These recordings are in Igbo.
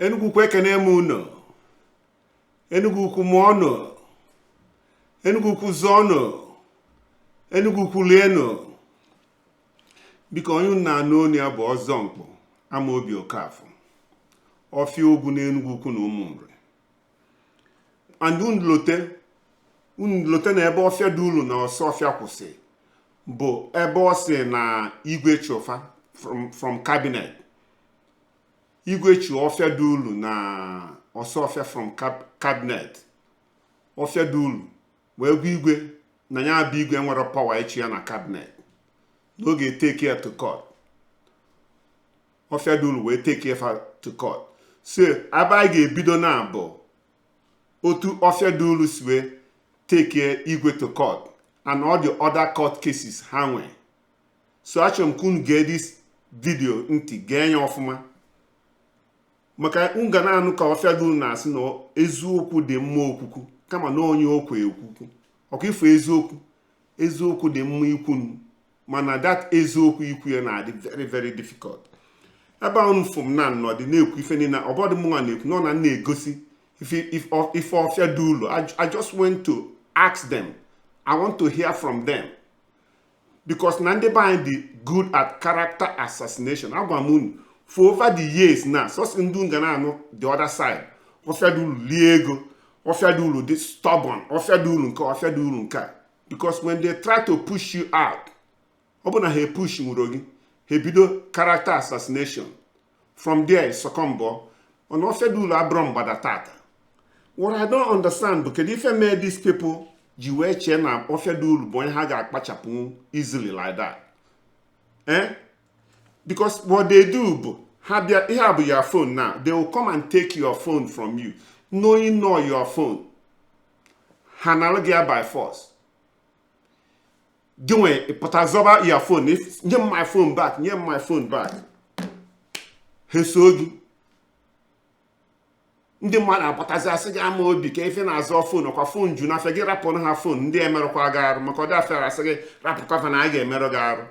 Enugwu-Ukwu ekene m unu. Enugwu-Ukwu mụọnụ. Enugwu-Ukwu zọọnụ. Enugwu-Ukwu lienụ. Biko onye na-anụ onu ya bụ Ozo Nkpu Amaobi Okafọ. Ofia Ogwu na Enugwu-Ukwu na Umunri. And unu lote na ebe Ofia Dulu na Ofia kwụsị bụ ebe ọ sị na igwe chụfa from cabinet. Igwe chu Ofia Dulu na Ofia from cabinet. Ofia Dulu wee gwa igwe na ya bụ igwe nwere power echi ya na cabinet. N'oge take care to court. Ofia Dulu wee take care to court. So ebe a ga-ebido na bụ otu Ofia Dulu si wee take care igwe to court and all the other court cases ha nwe. So achọrọ m ka unu gee this video ntị gee ya ọfụma. Maka nga na-anụ ka Ofia Dulu na-asị na eziokwu dị mma okwukwu kama na onye okwe ekwukwu. Ọkwa ifo eziokwu dị mma ikwu mana that eziokwu ikwu ya na-adị very very difficult. Ebe unu fụm na nnọdị na-ekwu ife niile ọbọdụ mụnwa na-ekwu nọ na na-egosi if Ofia Dulu. I just went to ask them. I want to hear from them. Because Nande Bain is good at character assassination. For over the years now, so the other side. Ofia Dulu liego. Ofia Dulu this stubborn. Ofia Dulu nka. Because when they try to push you out, obona he push murogi. He bido character assassination. From there, he succumbo. On Ofia Dulu abrom badatata. What I don't understand, because if I made these people, you were na Ofia Dulu boy haga akpachapu easily like that. Because what they do, have your phone now. They will come and take your phone from you, knowing your phone. Hanalogia by force. Doing a potazoba your phone. If give my phone back, give my phone back. Hesogi. Ndị mmadụ apụtazi asị gị ama obi ka ife na-azọ fon ọkwa fon ju na afọ gị rapụ ha fon ndị emerụkwa gị arụ maka ọ dị afọ asị gị rapụkwa na a ga-emerụ gị arụ.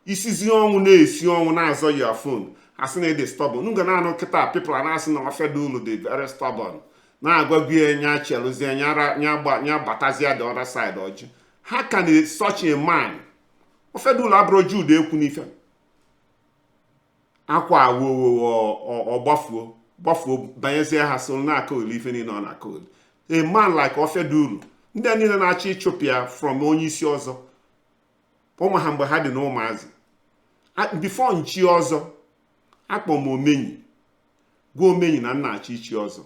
Isizi ọnwụ na-esi ọnwụ na-azọ ya fon asị na ịdị stubborn. Nga na-anụ kịta people a na-asị na Ofia Dulu dị very stubborn na-agwagwie nya cheluzie nya batazia the other side ọjị. How can such a man Ofia Dulu abụrụ Jude ekwu n'ife akwa awo gbafuo banyezie ha so na akol ife niile ọ na akol. A man like Ofia Dulu ndị niile na-achọ ịchụpịa from onye isi ọzọ ụmụ ha mgbe ha dị na ụmụazị before nchi ọzọ akpọ m omenyi gwa omenyi na nna achọ ichi ọzọ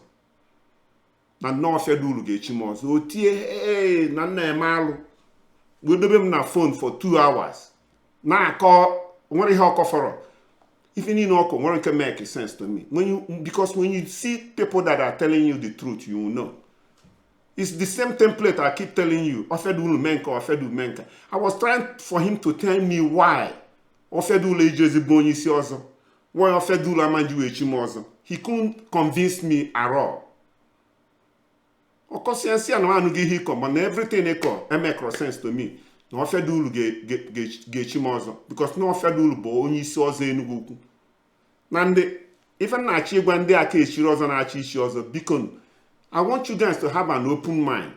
na nna Ofia Dulu ga-echi m ọzọ o tie na nna eme alụ wedobe m na phone for 2 hours na-akọ nwere ihe ọkọfọrọ. If you need to make sense to me. Because when you see people that are telling you the truth, you will know. It's the same template I keep telling you. Ofia Dulu menka, Ofia Dulu menka. I was trying for him to tell me why Ofia Dulu ejezi bonyi si ọzọ. Why Ofia Dulu amanju echi mozo. He couldn't convince me at all. Of course, I see but everything make sense to me. No Ofia Dulu ga-echi mozo because no Ofia Dulu bụ onye isi ọzọ Enugwu-Ukwu. Na ndị ife na-achị ịgwa ndị aka echiri ọzọ na-achị isi ọzọ biko I want you guys to have an open mind.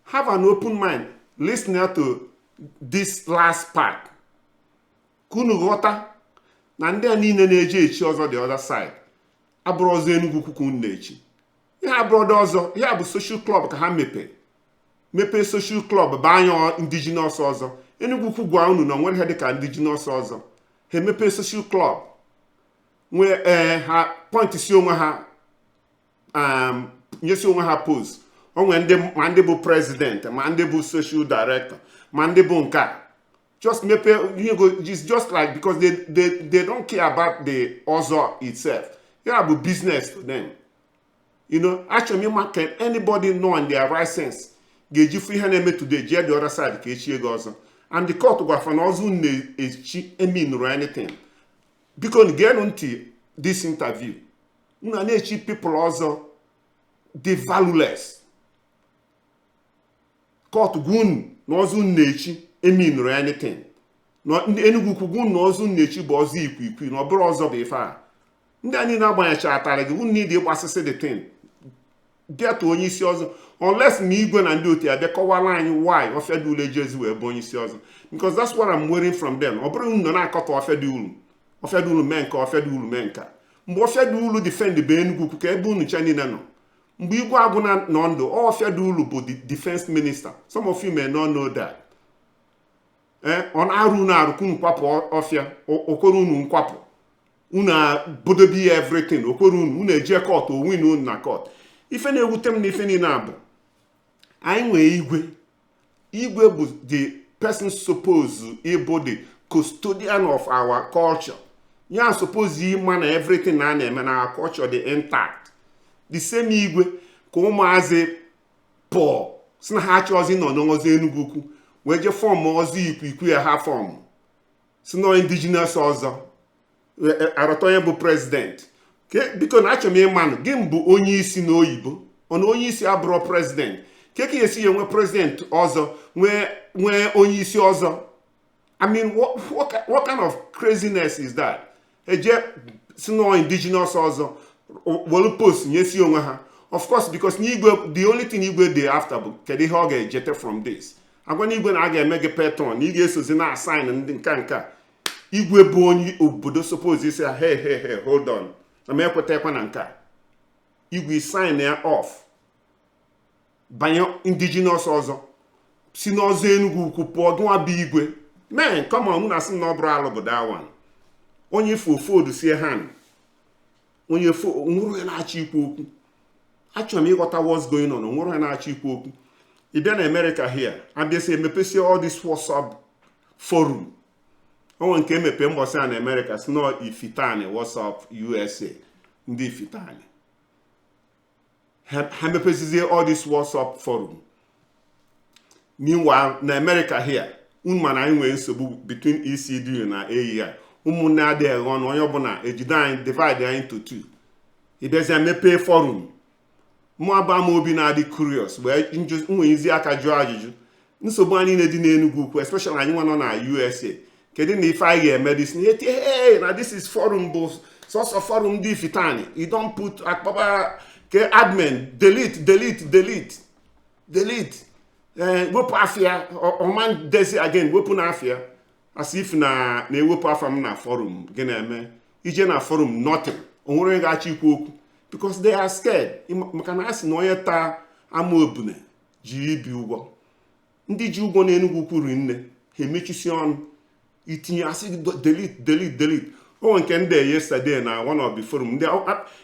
Have an open mind. Listen to this last part. Kunu ghọta na ndị a niile na-eje echi ọzọ the other side. Abụrụ ọzọ Enugwu-Ukwu kunu na-echi. Ihe abụrụ ọzọ, ihe bụ social club ka ha mepe social club banyo indigenous ọzọ. Enugwu-Ukwu gwa unu na nwere ihe dịka indigenous ọzọ. Ha emepe social club where ha point si onwe ha nyesi onwe ha pose. Onwe ndị bụ president, ma ndị bụ social director, ma ndị bụ nka. Just mepe just like because they don't care about the Ozo itself. It have a business to them. You know, actually can anybody know in their right sense get you free hand today, the other side, and the court go for no mean or anything. Because get until this interview, people also they valueless. Court gun no nature mean or anything. No Enugwu-Ukwu gun no nature bozi ikwi no bro ọzọ be fa. ndị anyị na-agbanyecha atara gị unu need ịgbasịsị the thing get onye isi ọzọ unless ma igwe na ndị otu ya bịa kọwara anyị why Ofia Dulu ejezi wee bụ onye isi ọzọ because that's what I'm waiting from them. Ọ bụrụ unu na-akọta Ofia Dulu mee nke Ofia Dulu mee nka mgbe Ofia Dulu defend be Enugwu-Ukwu ka ebe unu cha niile nọ mgbe igwe agwụ nọ ndụ Ofia Dulu bụ the defense minister. Some of you may not know that. Ọ na-arụ unu arụ unu kwapụ Ofia okoro unu nkwapụ unu bodobi everything okoro unu eje court o win unu na court. Ife na-ewute m na ife niile abụ anyị nwee igwe bụ the person supposed ịbụ the custodian of our culture. Ya suppose ịma na everything na na-eme na our culture dị intact. The same igwe ka ụmụazị Paul si na ha chọzi nọ n'ọzọ Enugwu-Ukwu wee je fọm ọzọ ikwu ya ha fọm si nọ indigenous ọzọ arọtọ onye bụ president biko na achọ m ịmanụ gị bụ onye isi n'oyibo ọna onye isi abụrụ president ka esi ya nwe president ọzọ nwee onye isi ọzọ. I mean, what kind of craziness is that? Eje si nọ indigenous ọzọ welu post nyesi onwe ha. Of course, because n'igwe the only thing igwe dey after bụ kedu ihe ọ ga-ejete from this. Agwa n'igwe na a ga-eme gị patron na ị ga-esozi na assign ndị nka igwe bụ onye obodo suppose isi hey hold on na m ekwetekwa na nka igwe sign ya off banye indigenous ọzọ si n'ọzọ Enugwu-Ukwu pụọ gịnwa bụ igwe man come on na asị na ọ bụrụ alụ bụ that one onye fofodu sie hand onye nwụrụ ya na-achọ ikwu okwu. Achọrọ m ịghọta what's going on nwụrụ ya na-achọ ikwu okwu. Ị bịa na America here abịasị emepesi all this WhatsApp forum onwe nke emepe mbọsị a na America si nọ ifitani WhatsApp USA ndị ifitani ha mepesizie all this WhatsApp forum. Meanwhile na America here unu mana anyị nwere nsogbu between ECDU na AEI ụmụnne adịghị ọnụ onye ọbụla ejide anyị divide anyị into two. Ịbịazie mepee forum mụ abụ ama obi na-adị curious wee nwee izi aka jụọ ajụjụ nsogbu anyị na-edi n'Enugwu-Ukwu especially anyị nwa nọ na USA kedu na ife anyị ga-eme dis na this is forum bụ sọsọ forum ndị ifitani you don't put akpọba ke admin delete wepụ afịa ọman desi again wepụ na afịa as if na-ewepụ afa m na forum gị na-eme ije na forum nothing onwere ga-achọ ikwu okwu because they are scared maka na asị na onye taa ama obune ji ibi ụgwọ ndị ji ụgwọ na Enugwu-Ukwu ri nne ha emechisi ọnụ itinye asị delete onwe nke ndị yesterday na one of the forum ndị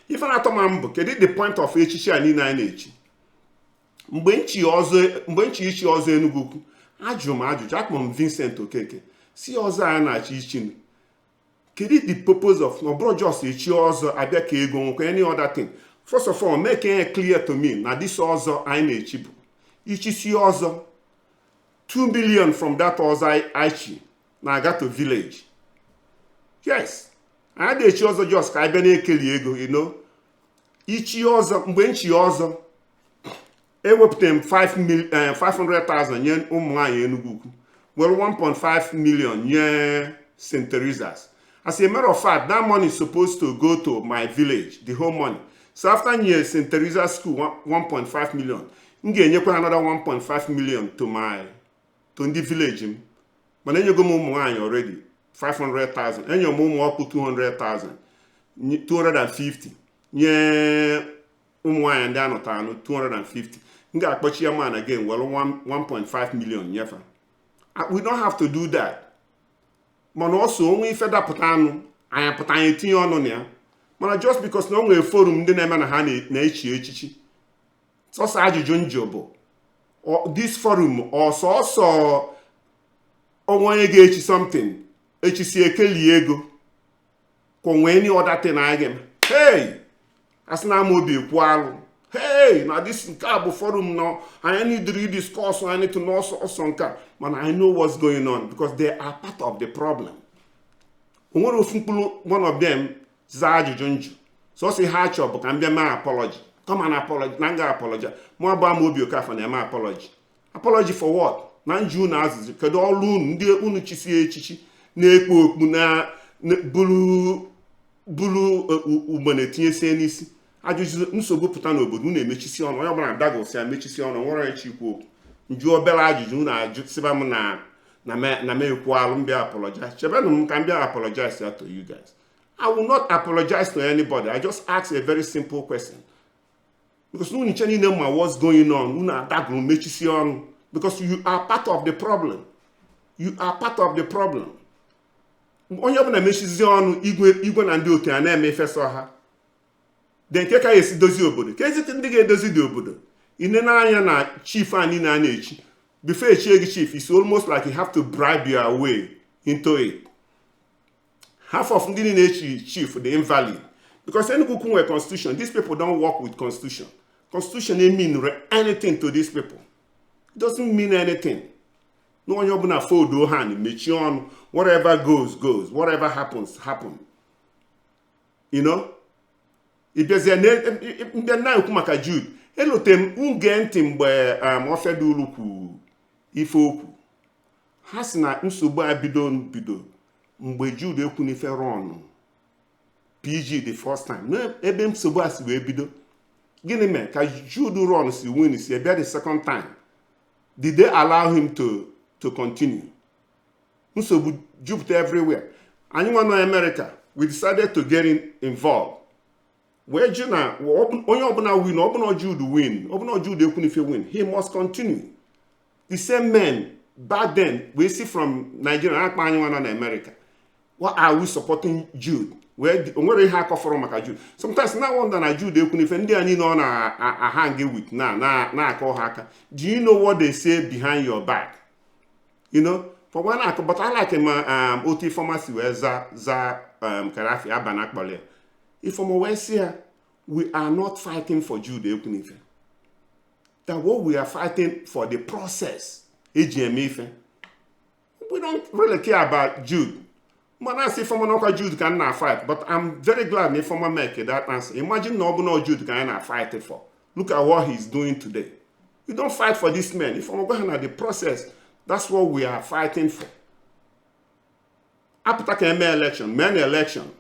ife na-atọ ma mbụ kedu the point of echichi a niile anyị na-echi mgbe nchi ichi ọzọ Enugwu-Ukwu ajụrụ m ajụjụ akpọrọ m Vincent Okeke si ọzọ anyị na-achị ichi kedu the purpose of no bro just echi ọzọ abịa ka ego nwekwa any other thing. First of all make it clear to me na this ọzọ anyị na-echi bụ ichisi ọzọ 2 million from that ọzọ aichi na aga to village. Yes, anyị na-echi ọzọ just ka anyị bịa na-ekeli ego you know. Ichi ọzọ mgbe nchi ọzọ ewepụta m 500,000 nye ụmụ nwaanyị Enugwu-Ukwu well 1.5 million nye St. Teresa's. As a matter of fact, that money is supposed to go to my village, the whole money. So after year St. Teresa's school 1.5 million, ngenyekwa another 1.5 million to the village. But then you go more already 500,000. And you more 200,000, 250. Yeah, and then 250. Nga akpochi ya man again well 1.5 million yefa. We don't have to do that. Mana also onwe ife dapụta anụ anyị apụta anyị tinye ọnụ na ya mana just because na o nwere forum ndị na-eme na ha na-echi echichi sọsọ ajụjụ njọ bụ this forum ọsọsọ onwe onye ga-echi something echisi ekeli ego ka onwe any other thing anyị ga-eme hey asị na ama obi ekwu alụ hey na this nke a bụ forum nọ anyị need to discuss I need to know also nka mana I know what's going on because they are part of the problem. Onwere ofu mkpụrụ one of them za ajụjụ njụ so si ha chọ bụ ka m bịa ma apology come and apology na nga apology mụ abụ ama obi okafa na eme apology for what na njụ na azụzụ kedu ọrụ unu ndị unu chisi echichi na-ekpo okpu na buru bulu ugbene tinyesie n'isi ajụjụ nsogbu pụta n'obodo unu emechisi ọnụ onye ọbụla dagụsịa mechisi ọnụ nwere echi ikwu okwu njụ obere ajụjụ unu ajụ sịba m na m ekwu alụ mbịa apologize chebenụ m ka m bịa apologize to you guys. I will not apologize to anybody. I just ask a very simple question. Because unu nche niile ma what's going on unu adagụrụ mechisi ọnụ because you are part of the problem. You are part of the problem. Onye ọbụla mechizi ọnụ igwe na ndị okenye na-eme ifesa ha de nke ka esi dozi obodo ka ezite ndị ga-edozi dị obodo ine n'anya na chief anyị na-echi before echie gị chief it's almost like you have to bribe your way into it. Half of ndị na-echi chief the invalid because Enugwu-Ukwu nwere constitution. These people don't work with constitution. Constitution ain't mean anything to these people. It doesn't mean anything. No one you're gonna fold your hand, mechie ọnụ, whatever goes, whatever happens. You know? If there's a na ekwu maka Jude, elotem unge ntị mgbe Ofia Dulu kwu ife okwu. Ha sị na nsogbu a bido mgbe Jude ekwu n'ife run PG the first time. No ebe nsogbu a si wee bido. Gịnị mee ka Jude run si win si ebia the second time? Did they allow him to continue? Nsogbu jupụta everywhere. Anyị nwa na America, we decided to get involved. Where Juna, onye ọbụla win, ọbụla Jude win, ọbụla Jude ekwunife win, he must continue. The same men back then we see from Nigeria, akpa anyị nwa na America. Why are we supporting Jude? Onwere ihe akọfọrọ maka Jude. Sometimes na wonder na Jude ekwunife ndị anyị nọ na hang with na-akọ ha aka. Do you know what they say behind your back? You know, for one but I like him OT pharmacy where za Karafi Abana Kbale. If from West here, we are not fighting for Jude Ekwunife. That what we are fighting for the process. AGM. We don't really care about Jude. When I say former Jude cannot fight, but I'm very glad if former make that answer. Imagine no Jude cannot fight it for. Look at what he's doing today. We don't fight for this man. If I'm going at the process, that's what we are fighting for. After election, many election.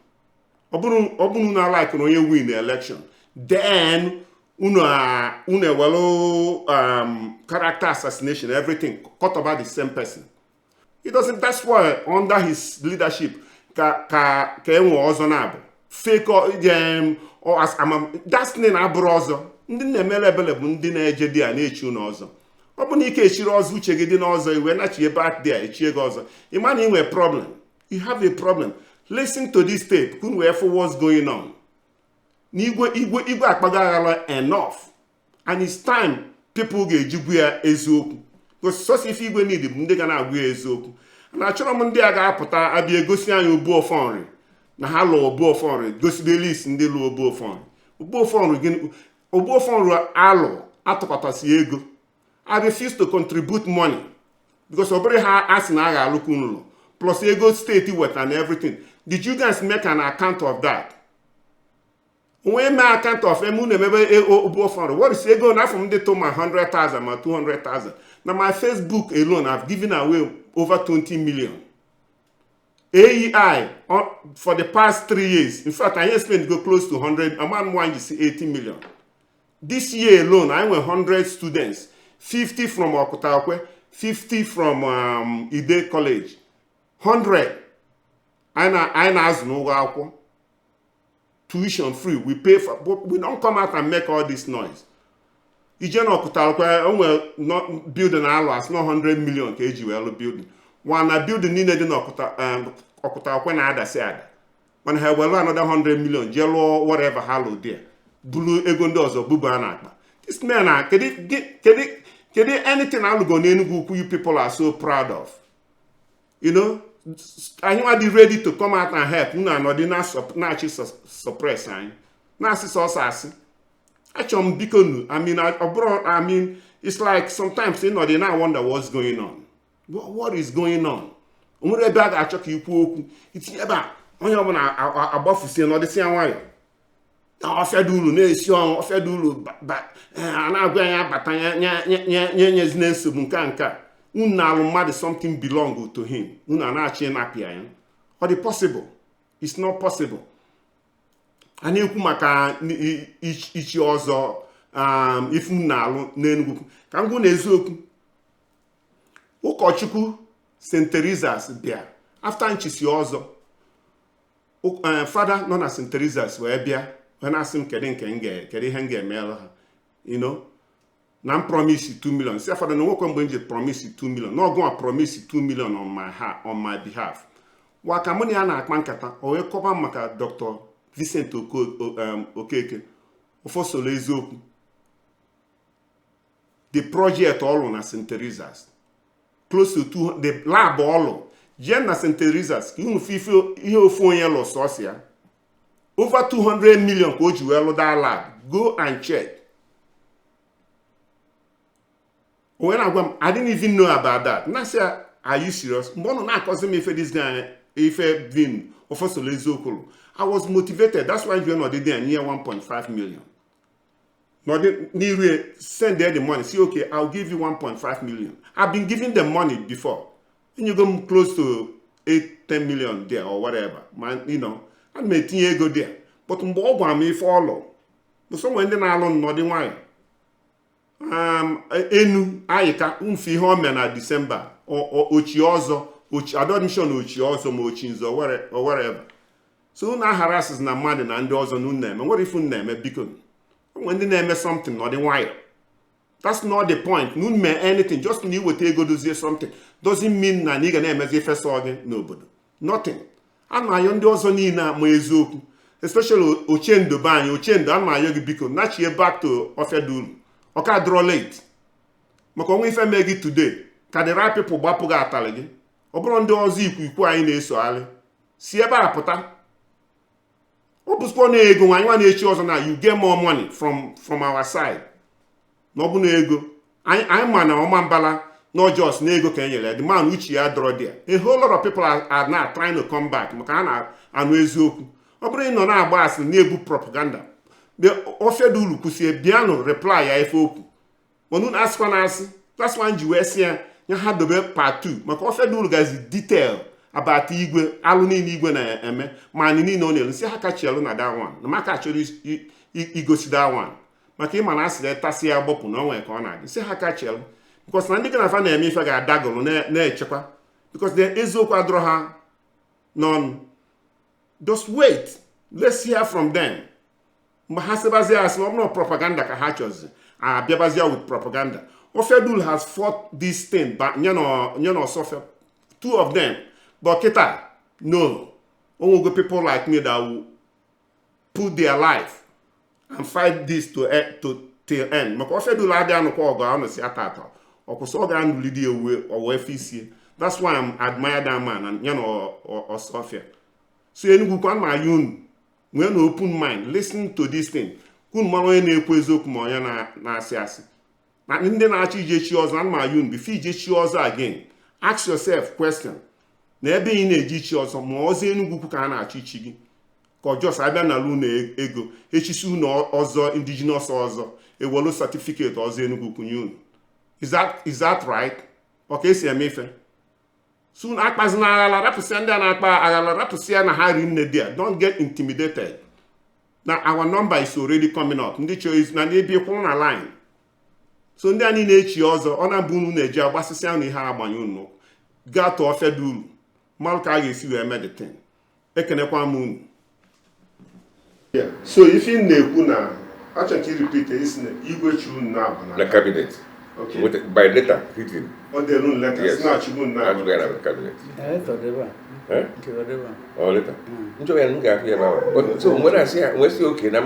Obunu na like no you win the election. Then character assassination, everything cut about the same person. It doesn't. That's why under his leadership, Ozo Nkpu fake or as that's name abrozo. Ndị na-emele ebele bụ ndị na-eje dị a na-echi ụnọ ọzọ. Ọ bụ na ike echiri ọzọ uche gị dị n'ọzọ iwe na-achie back there echie gị ọzọ. Ị ma na ị nwere problem. You have a problem. Listen to this tape. Kun wee for what's going on. Igwe akpagaghala enough. And it's time people ga-ejigwu ya eziokwu. Because source if igwe need bụ ndị ga na-agwa ya eziokwu. Na achọrọ m ndị a ga-apụta abịa egosi anyị obu ọfọnri na ha lụọ obu ọfọnri goside list ndị lụọ obu ọfọnri. Obu ọfọnri gịnị? Obu ọfọnri alụ atụkọtasị ego. I refuse to contribute money because obere ha asị na a ga-alụkwu ụlọ plus ego steeti weta and everything. Did you guys make an account of that? When my account of what is ego now from the to my 100,000, my 200,000. Now my Facebook alone, I've given away over 20 million. AEI for the past 3 years. In fact, I spent go close to 100. Among one, you see 80 million. This year alone, I went 100 students, 50 from Okotawakwe, 50 from Ide College, 100. I know tuition free. We pay for, but we don't come out and make all this noise. Ije no Okotawakwe, we not building alwas, not 100 million kg well building. One a building needed in Okotawakwe na ada say ada. When have well another 100 million, yellow whatever hollow there. Blue egondos or bubanaka. This man, can it anything I'll go Enugwu-Ukwu you people are so proud of? You know? Are you ready to come out and help? No, not suppress. I mean, it's like sometimes you know they now wonder what's going on. What is going on? It's about Ofia Dulu na-esi ọnwụ Ofia Dulu a na-agwa ya bata nyezi na-nsogbu nka unu na-alụ mmadụ something belong to him unu na-achị na-apịa ya. Ọ dị possible? It's not possible. Ana ekwu maka ichi ọzọ ifu na-alụ n'Enugwu. Ka m gwu n'eziokwu. Ụkọchukwu St. Teresa's bịa after nchisi ọzọ. Fada nọ na St. Teresa's wee bịa wee na-asị m kedu ihe m ga-emela ha. You know, na m promise 2 million. Si fada na nwoke mgbe m ji promise 2 million. Na ọgụ promise 2 million on my behalf. Waka mụ na ya na-akpa nkata o wee kọba maka Dr. Vincent Okeke ofosolo eziokwu. The project ọlụ na St. Teresa's close to 200, the lab ọlụ jee na St. Teresa's ihe ofu onye lụ sọsịa over 200 million ka o ji wee lụ that lab. Go and check. O wee na-agwa m, I didn't even know about that. Na sị, are you serious? Mgbe ọ nọ na-akọzi m ife this guy ife Vin ofosolo eziokwu. I was motivated. That's why you know they near 1.5 million. No, they send there the money. See, okay, I'll give you 1.5 million. I've been giving them money before. And you go close to 8-10 million there or whatever. Man, you know, I may go there. But I'm me follow. But someone then alone not the wine. Enu ayika umfi home na December or Ochiozo, I don't mention Ochiozo, Mochinzo or whatever. So na harasses na mmadụ na ndị ọzọ n'uneme. What if uneme biko? When they name something, not the wire. That's not the point. N'uneme anything. Just when you would take go do something. Doesn't mean na nigga name as if I saw again. Nobody. Nothing. And my young also need na moezoku. Especially Ochendo Bany, Ochendo, and my yogi biko. Not here back to Ofia Dulu. Okay, draw late. Mako if I make it today. Can the right people bapuga atalegi? Obron do ozi ikwu anyị na-eso ali. Si ebe a pụta. You get more money from our side. No ego. I'm man Omambala, not just nego kenyele. The man which you draw there. A whole lot of people are now trying to come back. Makana and Wezoku. Obrin no na bas nebu propaganda. The Ofia Dulu kusi biano reply ya ifoku. When ask one answer, that's one US here. You had the part 2. Maka Ofia Dulu guys detail about igwe alụni n'igwe na eme manini no nelu si ha ka chelu na that one na maka chelu igosi that one maka ịma na asịrị tasi ya gbopụ na onwe ka ọ na-adị si ha ka chelu because na ndị ka na fa na-eme ife ga-adagolo na-echekwa because the eziokwu adọrọ ha n'ọnụ. Just wait, let's hear from them. Mgbe ha sebazi asị na ọ bụrụ propaganda ka ha chọzi abịabazi with propaganda. Ofia Dulu has fought this thing but nye no suffer 2 of them. But Kita, no. Only people like me that will put their life and fight this till end. That's why I'm admire that man and or Sophia. So Enugwu-Ukwu my own when open mind, listen to this thing. Kun maro ene kwezoku mo ya na asiasi. Na ndị na-achị ije chi ọzọ and my own before ije chi ọzọ again. Ask yourself question. Na ebe ị na-eji chi ọzọ ma ọzọ Enugwu-Ukwu ka a na-achị chi gị ka ọjọs abịa na lu na ego echisi unu ọzọ indigenous ọzọ ewelu certificate ọzọ Enugwu-Ukwu nye unu. Is that right? Okay, esi eme ife soon akpazi na aghala rapụsịa ndị a na-akpa aghala rapụsịa na ha ri nne dia. Don't get intimidated. Now our number is already coming up. Ndị choice na ndị bi kwụ na line. So ndị a niile echi ọzọ ọ na-abụ unu na-eji agbasịsịa unu ihe agbanye unu gaa tụọ Ofia Dulu mal ka a ga-esi wee mee the thing. Ekenekwa m unu. So if you na-ekwu na achọ ka repeat isi na igwe chi unu na the cabinet. Okay. By letter written. On the loan letter. Yes. Not you na. I'm going to have a cabinet. Oh, letter. But so when I say we say okay, no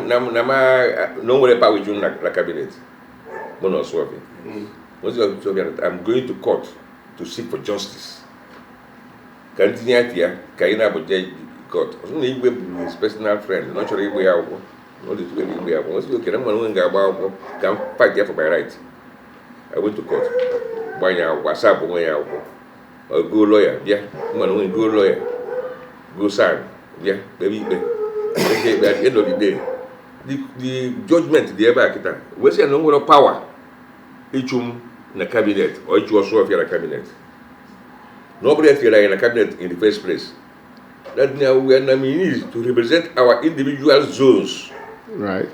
more about with you na cabinet. Mono swap. I'm going to court to seek for justice. Continue here, Kaina Boje court. Only his personal friend, not sure if we are all the two we are. Once you can fight here for my right. I went to court. Buy your WhatsApp or go lawyer, yeah. Go lawyer. Go sign, yeah, baby. Okay, at the end of the day, the judgment the ever we say no more power. Each in the cabinet or each also of your cabinet. Nobody else in the cabinet in the first place. that now we are nominees to represent our individual zones. Right.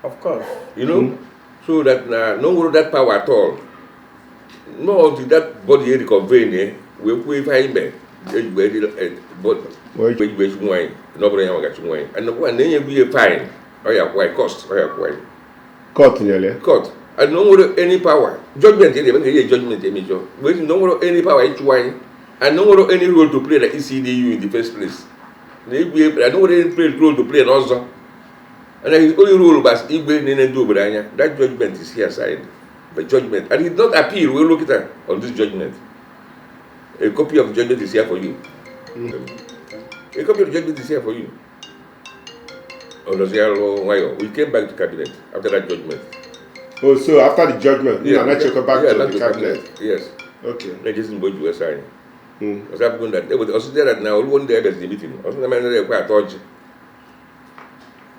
Of course. You know, so that no that power at all. No, until that body reconvene, we find me. But nobody got to wine. And one day be a fine. Oh yeah, why cost? Oh yeah, why? Court nearly. Court. And no more any power. Judgment, judgment, with no more any power each wine. And no more any role to play the ECDU in the first place. I don't want any role to play an also. And his only rule was that judgment is here aside. The judgment. And he did not appeal. We'll look at that on this judgment. A copy of the judgment is here for you. A copy of the judgment is here for you. We came back to cabinet after that judgment. Oh, so after the judgment, you and go back to the cabinet? Yes. Okay. I just didn't go to sign. What's happening that they were also there that now one day there's the meeting. Also, the man required torch.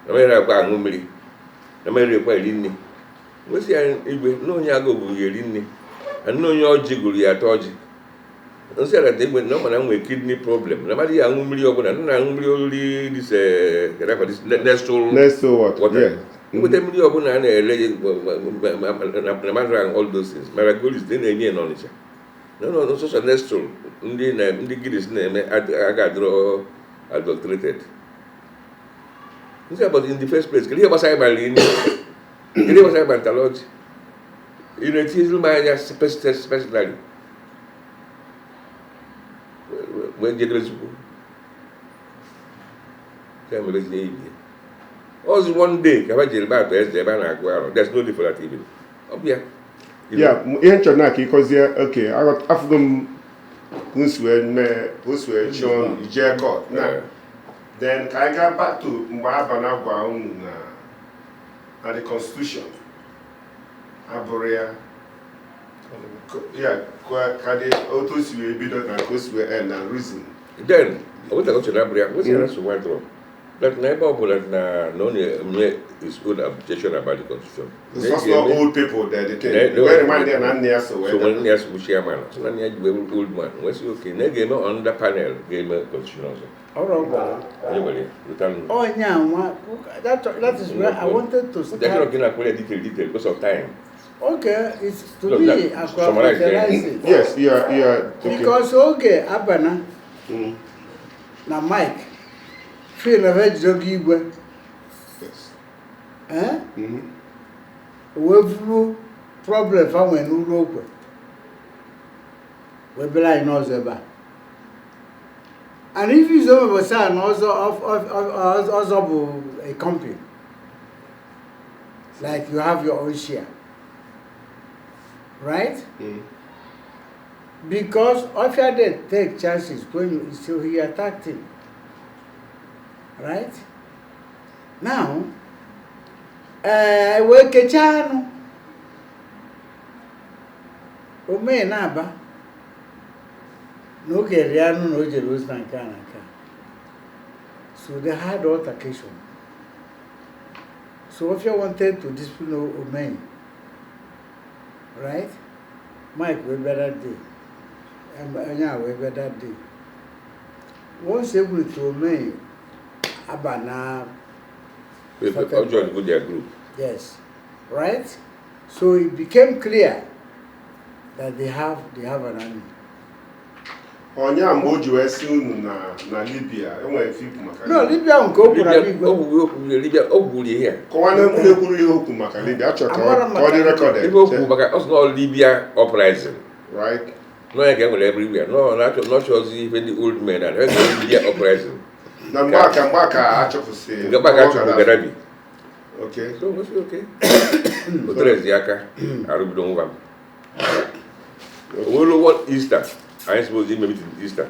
The man required Mummy. The man required Linny. What's the no Yago Linny? And no your jiggle ya torch. And said that they went no one with kidney problem. Nobody Mummy open and only this Nestle water. With them, you open and all those things. My goal is then any knowledge. No, social Nestle. The Guinness name, I got draw adulterated. But in the first place, can you ever say by Lini? Can you ever say by Talot? In a teasel, my especially when you do also one day, there's no need for that even. Yeah, because okay, I got Afghan who's where John Jacob. Then I got back to Mbabanagwa and the Constitution. Aborea. Yeah, Kade Autos will be done and Coast will end and reason. Then, I want to go to Aborea. What's the answer? Why drop? That neighbor no is good objection about the Constitution. It's not old people that they take. Where remind them and near so when near chairman, so when you old man, what's okay? They game on the panel, game Constitution also. Anybody, oh yeah, that is where I wanted to start. They're not going to detail because of time. Okay, it's to me summarizing. Yes, yeah. Because okay, Abana, now Mike. Feel a vegetable. Yes. Eh? We've problem from when you rope. We be like Nozeba. And if you over son also of a company, like you have your own share, right? Because Ofia did take chances when so he attacked him. Right? Now, we kechano. Ome naba. No geriano no jealous nankana. So they had altercation. So if you wanted to discipline Ome, right? Mike, we better day. Yeah, we better day. Once able to Ome. Abana. Join with their group. Yes, right. So it became clear that they have an enemy. Onya mboju esun na Libya. Enwe fipu maka. No, Libya unko Libya oguli here. Ko wana mkuru ihe okwu maka Libya achọka all the recorded. If okwu maka us not Libya uprising. Right. No again with everywhere. No, not sure even the old men and Libya uprising. Na mbaka achọpụsị. Mbaka achọpụ Gadabi. Okay. So what's okay? Otres diaka arubido ngwa. We want Easter. I ain't supposed to maybe in Easter.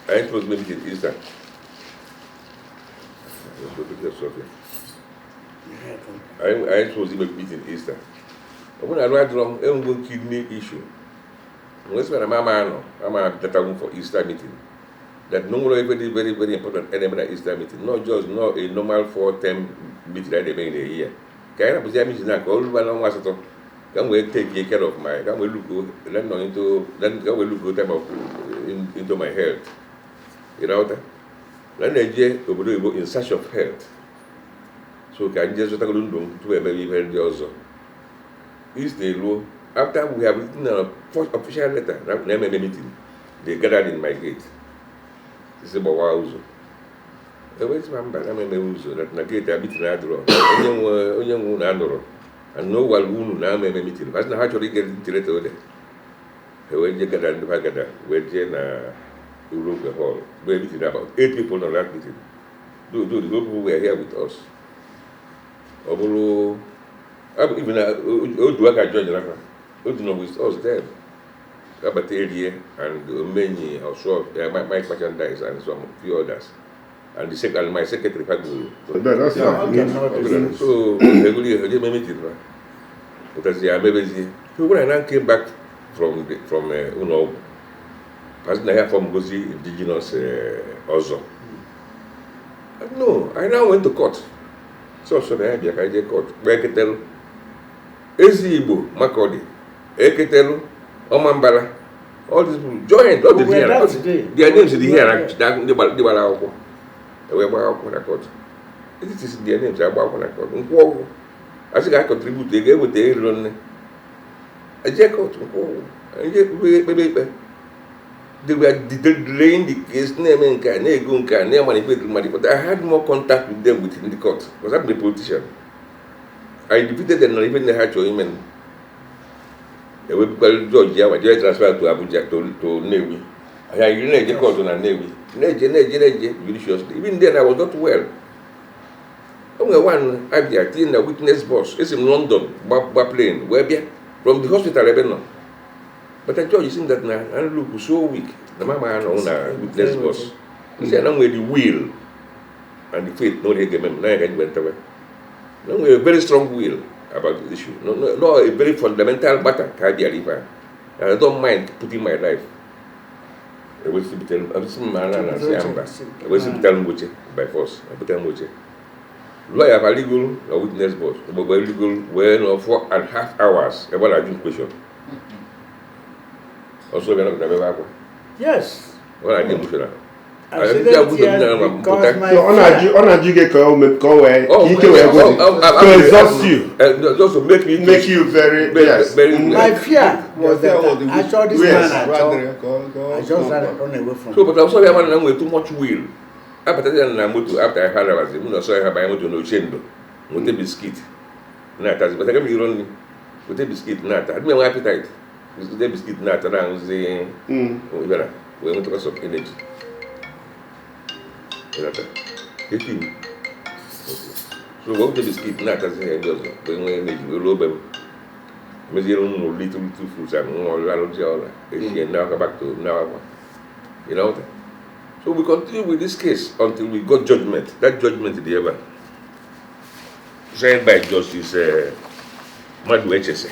I ain't supposed to maybe in Easter. I ain't supposed to maybe in Easter. When I write wrong, I'm going to kidney issue. Unless when I'm a for Easter meeting. That no more very, very, very important element at Easter meeting. Not just not a normal 4-10 meeting that they make in a year. Can I put that meeting now? All one was at all. Can we take care of my? Can we look then into then can we look time of into my health? You know that? Then they go in search of health. So can just to a very very also. Is the law after we have written a first official letter, name a meeting, they gathered in my gate. This is about Ozo. The way member, I mean, that negate a bit in Adro, Onion Andoro, and no one now may meeting. That's not actually getting to it over there. When you get and Bagada, where Jena Europa Hall, where meeting about 8 people on that meeting. Do the people who were here with us. Obolo, even Oduaka joined the Oduno with us there. About area and many also Mike Merchandise and some few others. And the second, my secretary, That's so regularly meeting. Because they are maybe. So when I now came back from Uno, as I hear from Gozi indigenous Ozo. No, I now went to court. So I did court. Where I can tell Ezibo, Makodi, Eketelu, Omambala, all these people joined, all the here. Their names in the here, they were court. This is their names, I court. I think I contribute, they gave with the run. I check out, they were delaying the case, name money, but I had more contact with them within the court because I'm the politician. I defeated them, not even the hard to women. They were George, I was transferred to Abuja to Navy. I had a court on a Navy. Judiciously. Even then, I was not well. Only one idea, a witness boss, is in London, by plane, where from the hospital, but I told you think that now, and look so weak. The mama and owner witness boss. He said, I'm with the will and the faith, no, they gave him. Now I went away. No, we have a very strong will about the issue. No, a very fundamental matter. I don't mind putting my life. I was to tell by force. I put them with lawyer have a legal or witness boss. But legal well 4.5 hours about a June question. Also, we're not going to have Yes. Well, I didn't push it. I said that because my to exhaust you, just to make you very my fear was that I saw this man. I just ran away from. So, but I saw a man with too much will. After I had I was I have my motor no chain, with a biscuit. Not as but I can be only with a biscuit, not I had my appetite. With the biscuit, not around the we went to some energy. So what the biscuit not as a when we rob them. Little foods and now come back to now. You know. So we continue with this case until we got judgment. That judgment is the ever signed by Justice Madu HSA.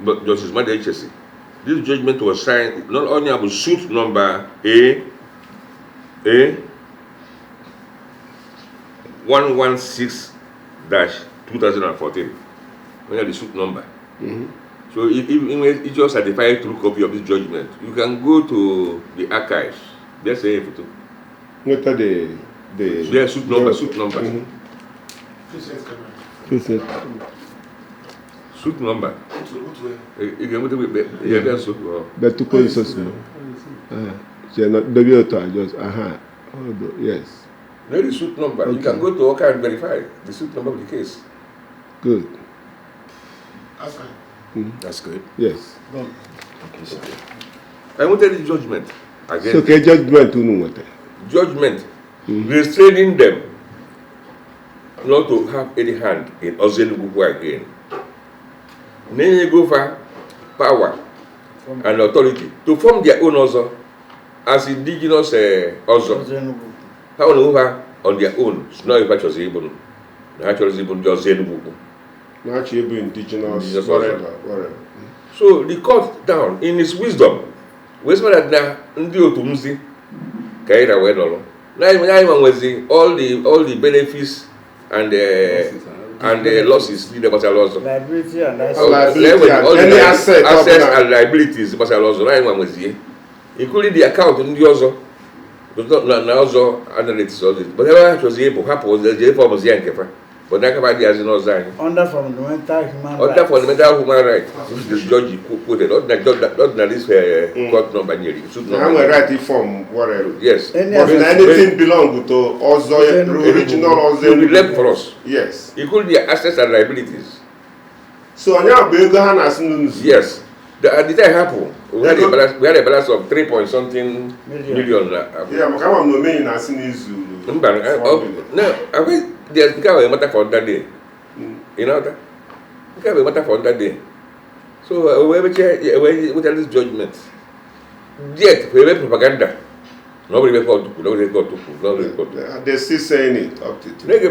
But Justice Madu HSA. This judgment was signed not only about suit number A 116-2014. When are the suit number? So if you just certify true copy of this judgment, you can go to the archives. There's a photo. What are the suit number. Suit number. You can go to that took place yes. There is suit number. Okay. You can go to archive and verify the suit number of the case. Good. That's fine. That's good. Yes. Okay, sir. I wanted the judgment again. So, okay, judgment. Judgment restraining them not to have any hand in Ozo Nkpu again. They go for power and authority to form their own Ozo as indigenous Ozo. How over on their own? It's not even just able. Actually, even just Enugwu-Ukwu. Actually, indigenous. So the court down in his wisdom, whisper that now ndio tumuzi kaira wedolo. Now even was all the benefits and and the losses need about also. Liability and any asset assets and liabilities about also. Right one was here, including the account in the also. But not now also analytics all this. But ever was able to happen was the form was young. But that about the as no sign. Under fundamental human rights. Under fundamental human rights. This judge quoted not that this court number nearly. I'm a right form whatever. Yes. But anything belong to Ozo original Ozo. It will be left for us. Yes. It could be assets and liabilities. So now we yes. At the time happened, we had a balance of 3 point something million. Yeah, but come on, no mean as in Izu. No, I think there's become a matter for that day. You know that? Become a matter for that day. So we tell this judgment. Yet we have propaganda. Nobody got to. They're still saying it up to today.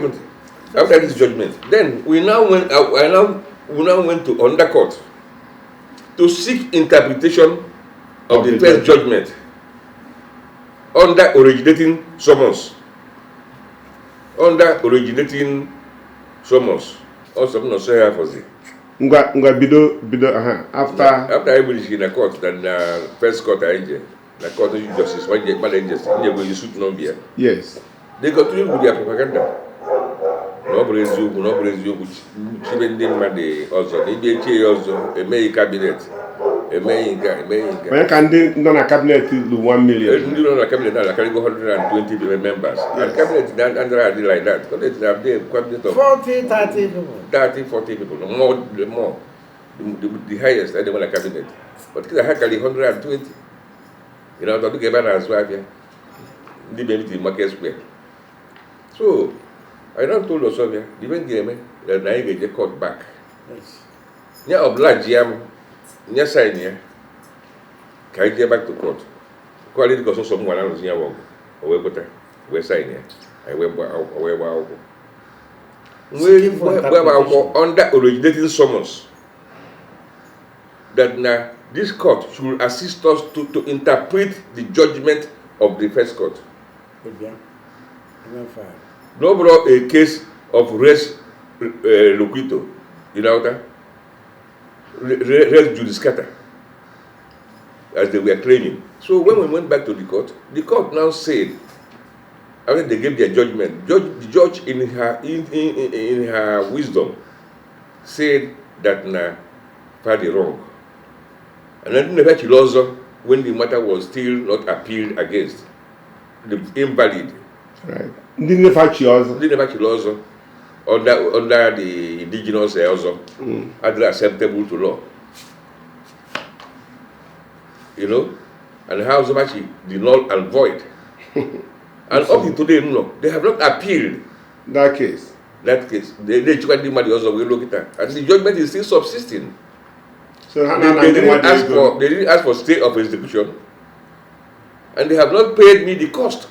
After this judgment, then we now went to undercourt to seek interpretation of the first judgment under originating summons. Under originating summons. Or something not so for the. After everybody in the court, then the first court the court of justice, when they suit Nobia. Yes. They got to with their propaganda. Nobody even the also. They also a main cabinet. When can they not a cabinet to 1 million? You know, a cabinet now, I can go 120 members. Yes. And cabinet under like that. So they have the cabinet of 40, 30 people. 30, 40 people. More. The highest they want a cabinet. But I had 120. You know, to look about as well here. The baby market square. So I now told Osovia, the event game that I get the court back. Yes. Yeah, oblige jam. Nya sign here. Can I get back to court? Call it because someone else here won't. We sign here. I went away. We under originating summons that now this court should assist us to interpret the judgment of the first court. No brought a case of res loquito, you know that? Res judicata, as they were claiming. So when we went back to the court now said, after they gave their judgment, the judge in her wisdom said that na party wrong. And then never also when the matter was still not appealed against, the invalid. Right. Didn't also under the indigenous also acceptable to law. You know, and how so much the null and void. And up to today, no, they have not appealed that case. They also will look at that. And the judgment is still subsisting. So they didn't ask for stay of execution. And they have not paid me the cost.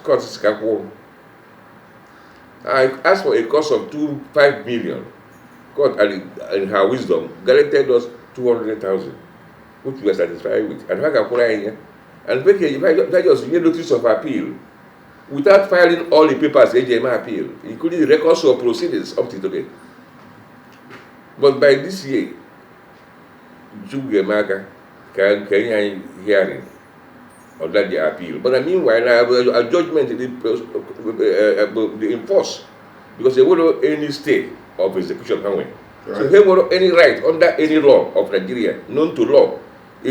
I asked for a cost of 5 million. God, in her wisdom, guaranteed us 200,000, which we are satisfied with. And if I just give notice of appeal, without filing all the papers, AJM appeal, including the records of proceedings up to today. But by this year, Jugemaka can hearing of that the appeal. But meanwhile, I have a judgment enforced because they won't have any stay of execution. Right. So they won't have any right under any law of Nigeria, known to law. So,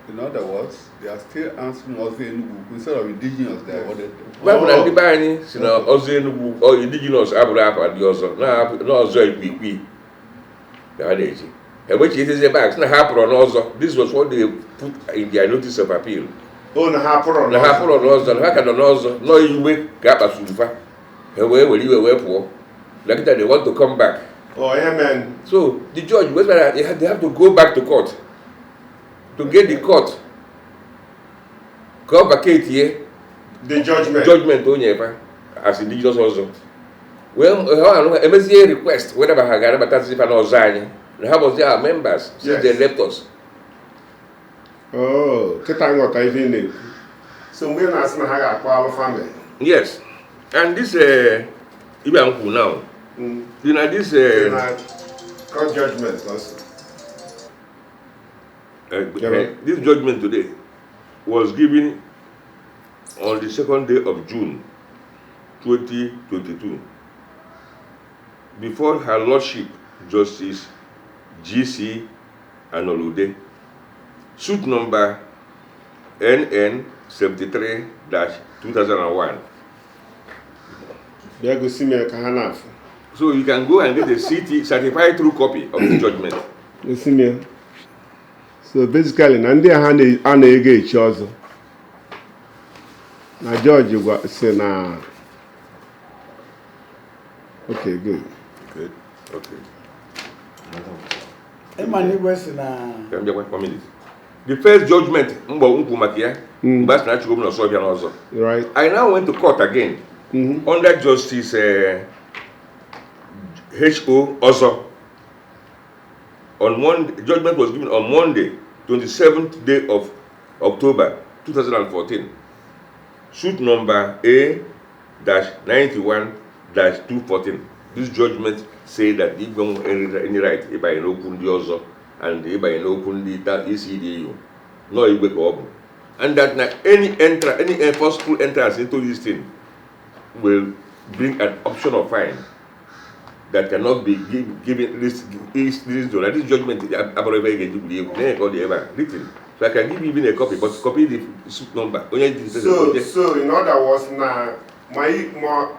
in other words, they are still answering Ozo Nkpu instead of indigenous. They are ordered. Ozo Nkpu or indigenous Abraham and the Ozo. No Ozo Nkpu. Which it is a back. This was what they put in their notice of appeal. Oh, the Hapur on Ozo. How can Ozo? No, you wait, Kappa Sulfa. Where will you away for? Like that, they want to come back. Oh, amen. So the judge, they have to go back to court to get the court. Come vacate here. The judgment. Judgment as indigenous also. Well, MSA request whatever Hagara, but that's if I know Zani. How was their members since they left us? Oh, so we're not family. Yes, and this Ofia Nkpu now. You know this court judgment also. This judgment today was given on the 2nd day of June 2022 before Her Lordship Justice G.C. Anolude, suit number NN 73-2001. So you can go and get a CT certified true copy of this judgment. So basically, Nandi Hane Ege Chozo. Na George say na. Okay, good. Good. Okay. The first judgment, right. I now went to court again under Justice H.O. Ozo. On Monday, judgment was given on Monday, 27th day of October 2014. Suit number A-91-214. This judgment said that if you have any right, if I know Kundi Ozo and if I know Kundi ECDU, no, you wake up. And that any forceful entrance into this thing will bring an option of fine that cannot be given this judgment written. So I can give you even a copy, but copy the suit number. So in other words, now my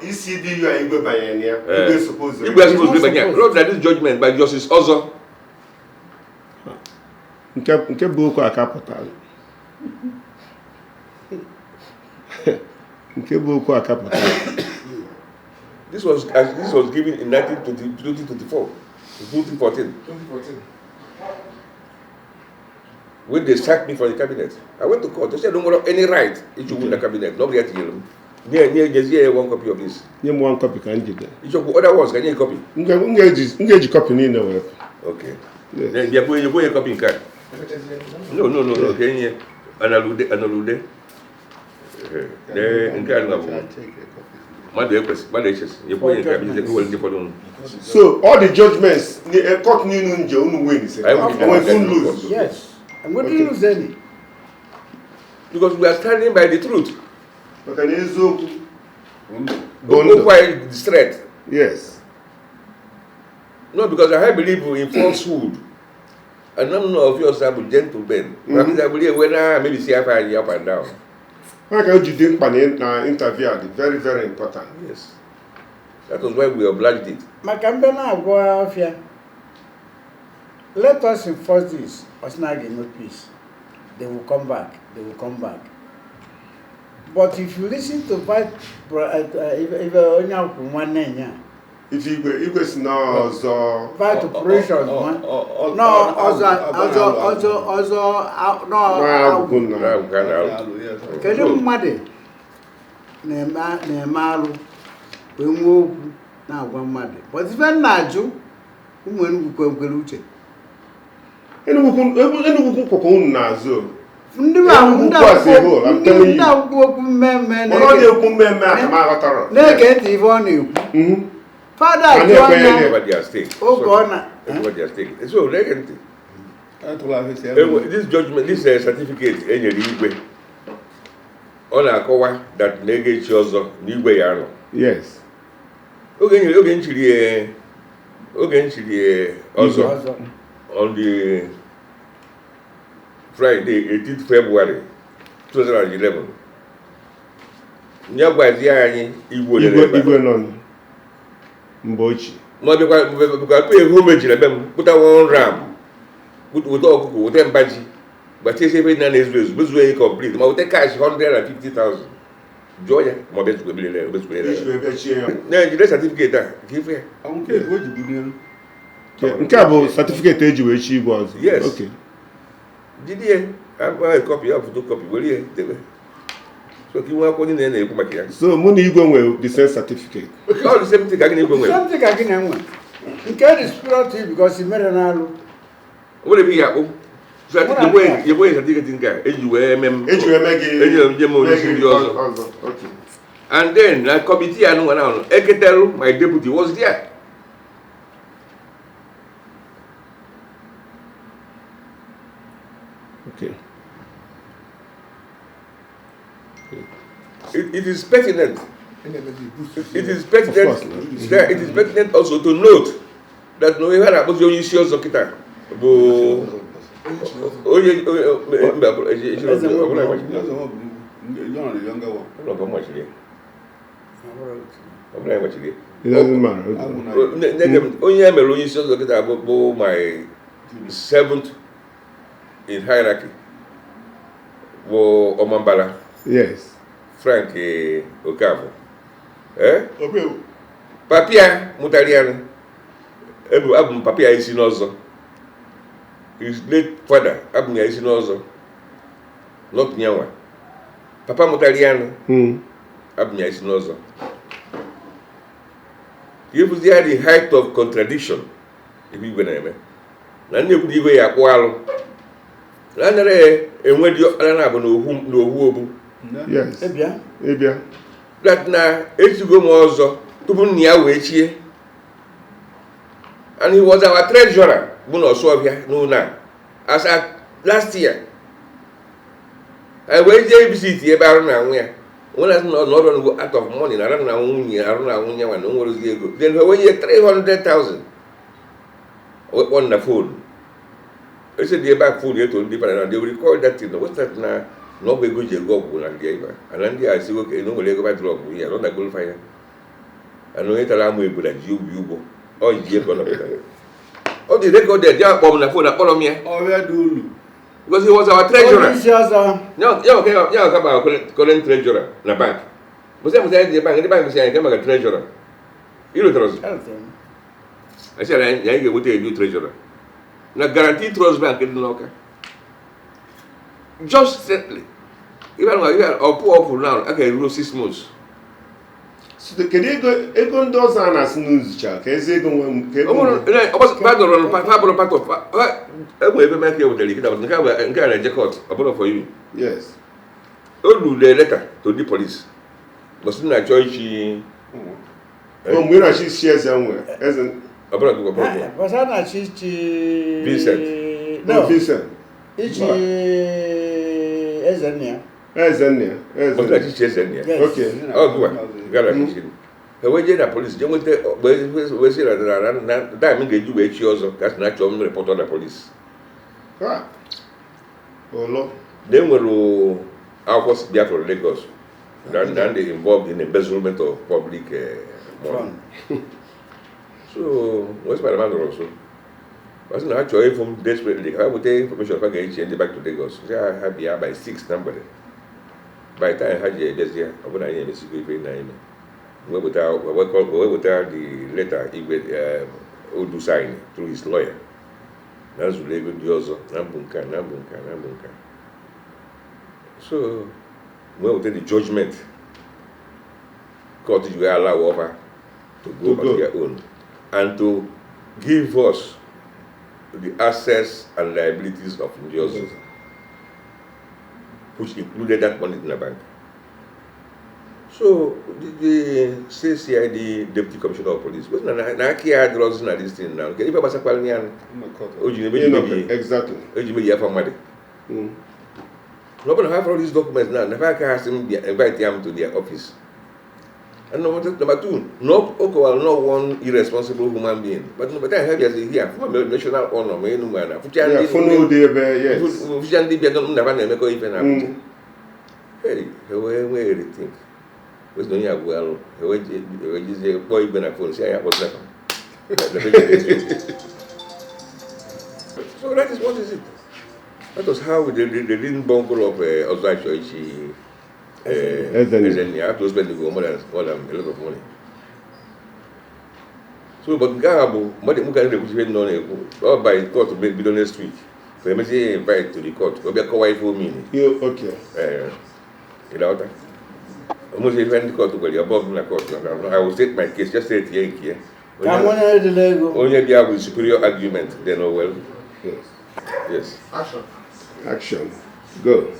ECDU are Igwe Bayania. Igwe supposed to be Bayania. Wrote that this judgment by Justice Ozo. Nke Boko Akapotal. Nke Boko Akapotal. This was given in 2014. When they sacked me from the cabinet, I went to court. They said I don't have any right if you win the cabinet. Nobody had to hear them. Near one copy of this. Name one copy can you get? If you other ones, can you a copy? Engage copy in the web. Okay. Then you go a copy in card. No. Can you Analude? In card So all the judgments, the court wins. I will lose. Yes. I'm going to lose any. Because we are standing by the truth. But an Ezo quite threat. Yes. No, because I believe in falsehood. And none of yours are gentlemen. I believe when maybe see up and down. How can you think interview? Very, very important. Yes. That was why we obliged it. Let us enforce this. Osnag no peace. They will come back. But if you listen to fight, if you go no fight operations, but even Naju, Enugwu-Ukwu nazo. Father, everybody has stake. Oh, God. Everybody has stake. So, this judgment, this certificate, on a cover that negates Ozo, yes. Ozo on the Friday, 18th February 2011. Igwe none. Mbochi. Because pay homage in them, put one ram, with all with them badge, but say every nine is complete. I will take cash 150,000. Joya, my best will be there. The certificate, give here. Certificate age which he was. Yes. Okay. Did you have a copy of the copy? Will you? So you want to go so money go with the same certificate. All the same thing I can go with. Something I can win. You can't spirit because he made an allo. What if you have? So I think the way certificate in car, okay. And then the committee and one Eketelu, my deputy, was there. Okay. It is pertinent. It is pertinent. Of course, no. It is pertinent also to note that no even about your issues of kita. You're the younger one. It doesn't matter. Only I'm a issues of kita about my 7th in hierarchy. Wo Omambala. Yes. Frank Okafo. Okay. Papia Mutalian. Abu Papia is in Ozo. His late father, Abu is in Ozo. Not Nyawa. Papa Mutalian. Abu is in Ozo. He was there the height of contradiction. If you remember. Nani could give a wall. Nane, and when you are no who. Yes. Ebia. Ebia. That na Echugo Mozo, Tubunia Wechi. And he was our treasurer, Buno Sovia, no now. As at last year. I went JBC to Baron where. When I not go out of money, I don't know, and no one is good. Then when you 300,000 on the phone. I said, they're back food here to different, they will record that thing. What's that now? No be good you go and then I say okay no go back drop here not go fire and no enter am we go like you go all you go all the record there just bomb na phone na call me Ofia Dulu. because he was our treasurer No. yeah about current treasurer na bank but say the bank say I come as treasurer you know trust I said I get what you treasurer na guarantee trust bank in local just simply, even when you are up now, I can rule 6 months. So the Ego does an as news check. Is it going to for you? Yes. Don't do the letter to the police. But soon I join she. When she shares somewhere, isn't Vincent. No, Vincent. Ezenia. But I teach Ezenia. Okay. Oh, good. Got the way the police, you went there, we say that time they do a also. That's not your report on the police. Ah. Oh, Lord. Then we our first there for Lagos. Then they involved in embezzlement of public money. So, what's my man also? I was not actually from desperately. I would take information from the back to Lagos. I had here by 6 number. By the time I had this year, I would have been secretly 9. Without the letter, he would do sign through his lawyer. That's what they would do also. Nambunka. So, when we take the judgment, court will allow over to go on their own and to give us the assets and liabilities of Njiozo, which included that money in the bank. So the CCID Deputy Commissioner of Police, was not drugs in this thing now. If I was a Palmian, exactly. Nobody have all these documents now. Never can ask him invite them to their office. And number 2, not one irresponsible human being. But number 10, have you here from a national honor, man. Yes. Hey, where do you think? Was no yeah well, a boy when I phone say I was never. So that is what is it. That was how they didn't bungle of Ozo Nkpu. You have to spend more than a lot of money. So, but Gabo, what the Mukan reputation known by court to be done next week. For me, invite to the court. Go be a kawaii for me. Okay. You know that? Almost even the court to go above the court. I will state my case, just say it here. Only there with superior argument, then oh well. Yes. Yes. Action. Action. Go.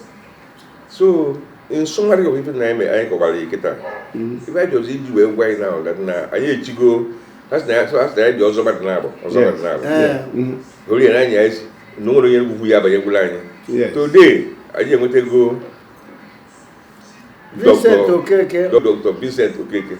So, in summary of even I go valley kita. If I just eat you why now that na I go that's the Ozo Nkpu. Only an yes, no one who have a line. Today I just want to go Dr. Vincent Okeke.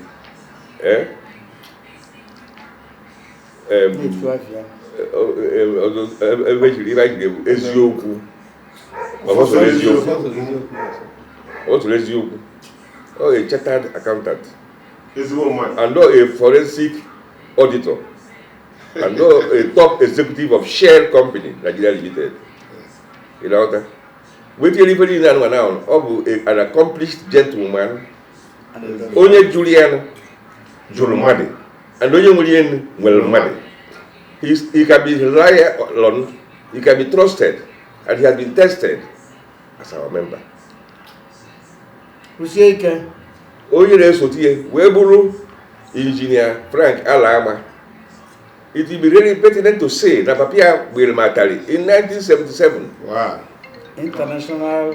Oh, a chartered accountant. And a forensic auditor. And a top executive of Shell Company, Nigeria Limited. You know that? With everybody now, an accomplished gentleman, only Julian Julumadi, and only Julian Welmadi. He can be relied on, he can be trusted, and he has been tested as our member. Useke. Oye Sotie, Weburu, Engineer Frank Alama. It will be really pertinent to say that Papia will matter in 1977. Wow. International.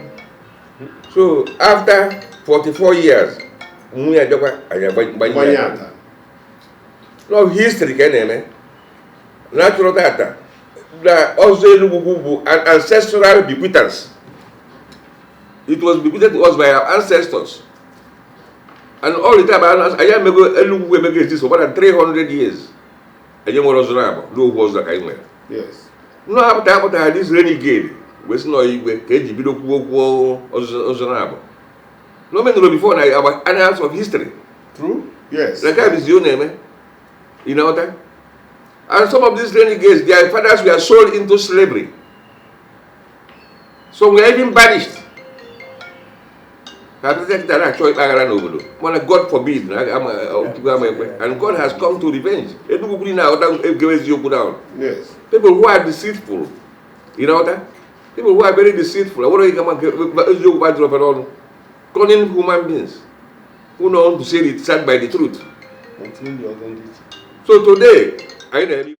So after 44 years, no history can natural data. The Ozo Nkpu an ancestral bequeathance. It was bequeathed to us by our ancestors. And all the time, I am going to this for more than 300 years. And you was no was the kind. Yes. No, after this renegade, we know Ozo. No man before our annals of history. True? Yes. Like I is your name, you know that? And some of these renegades, their fathers were sold into slavery. So we are even banished. God forbid, and God has come to revenge. Yes. People who are deceitful, you know that? People who are very deceitful. What are you calling human beings who know to say it sad by the truth? So today, I know.